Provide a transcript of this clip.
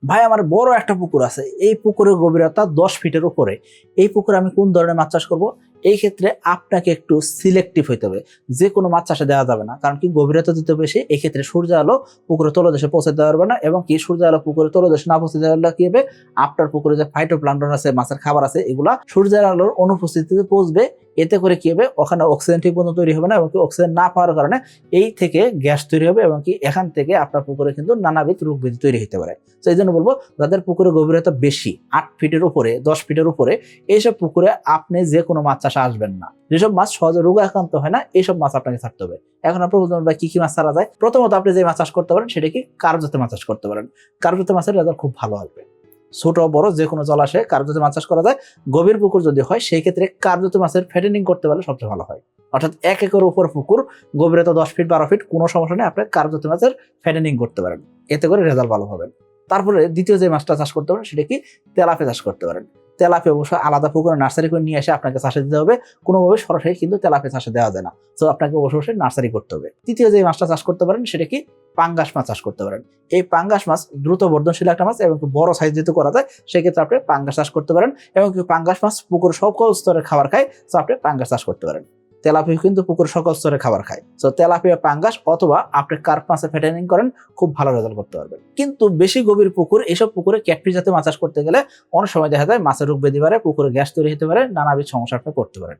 ভাই আমার বড় একটা পুকুর আছে, এই পুকুরের গভীরতা 10 ফিটের উপরে, এই পুকুরে আমি কোন ধরনের মাছ চাষ করব? এই ক্ষেত্রে আপনাকে একটু সিলেক্টিভ হইতে হবে। যে কোনো মাছ চাষে দেওয়া যাবে না, কারণ কি গভীরতা দিতে বেশি, এই ক্ষেত্রে সূর্য আলো পুকুরে তলদেশে পৌঁছে দেওয়া পারবে না, এবং কি সূর্য আলো পুকুরে তলদেশে না পৌঁছে দেওয়া কি হবে, আপনার পুকুরে যে ফাইটোপ্লাঙ্কটন আছে, মাছের খাবার আছে, এগুলা সূর্যের আলোর অনুপস্থিতিতে পৌঁছবে। এতে করে কি হবে, ওখানে অক্সিজেন ঠিক মতো তৈরি হবে না, এবং কি অক্সিজেন না পাওয়ার কারণে এই থেকে গ্যাস তৈরি হবে, এবং কি এখান থেকে আপনার পুকুরে কিন্তু নানাবিধ রোগ ব্যাধি তৈরি হতে পারে। তো এই জন্য বলবো, যাদের পুকুরে গভীরতা বেশি 8 ফিটের উপরে, 10 ফিটের উপরে, এইসব পুকুরে আপনি যে কোনো মাছ চাষে আসবেন না। যেসব মাছ সহজে রোগে আক্রান্ত হয় না, এইসব মাছ আপনাকে ছাড়তে হবে। এখন আপনার বলতে কি কি মাছ ছাড়া যায়? প্রথমত আপনি যে মাছ চাষ করতে পারেন সেটা কি, কার্প জাতীয় মাছ চাষ করতে পারেন। কার্প জাতীয় মাছের রেজাল্ট খুব ভালো আসবে। ছোট বড় যে কোনো জলাশয়ে কার্প জাতীয় মাছ চাষ করা যায়। গভীর পুকুর যদি হয়, সেই ক্ষেত্রে কার্প জাতীয় মাছের ফ্যাটেনিং করতে পারলে সবচেয়ে ভালো হয়। অর্থাৎ 1 একর উপর পুকুর, গভীরতা 10 ফিট 12 ফিট, কোনো সমস্যা নেই, আপনি কার্প জাতীয় মাছের ফ্যাটেনিং করতে পারেন। এতে করে রেজাল্ট ভালো হবে। তারপরে দ্বিতীয় যে মাছটা চাষ করতে পারেন সেটা কি, তেলাপিয়া চাষ করতে পারেন। তেলাপিয়া অবশ্যই আলাদা পুকুরে নার্সারি করে নিয়ে এসে আপনাকে চাষে দিতে হবে। কোনোভাবে সরাসরি কিন্তু তেলাপিয়া চাষে দেওয়া যায় না, তো আপনাকে অবশ্যই নার্সারি করতে হবে। তৃতীয় যে মাছটা চাষ করতে পারেন সেটা কি, পাঙ্গাস মাছ চাষ করতে পারেন। এই পাঙ্গাস মাছ দ্রুত বর্ধনশীল একটা মাছ, এবং বড় সাইজ যেহেতু করা যায়, সেক্ষেত্রে আপনি পাঙ্গাস চাষ করতে পারেন। এবং পাঙ্গাস মাছ পুকুর সকল স্তরের খাবার খায়, তো আপনি পাঙ্গাস চাষ করতে পারেন। তেলাপিয়া কিন্তু পুকুর সকল স্তরের খাবার খায়, তো তেলাপিয়া, পাঙ্গাস, অথবা আপনি কার্প মাছের ফ্যাটেনিং করেন, খুব ভালো রেজাল্ট করতে পারবেন। কিন্তু বেশি গভীর পুকুর, এসব পুকুরে ক্যাটফিশ জাতীয় মাছ চাষ করতে গেলে অনেক সময় দেখা যায় মাছের রোগ ব্যাধি বাড়ে, পুকুরে গ্যাস তৈরি হতে পারে, নানাবিধ সমস্যা আপনি পড়তে পারেন।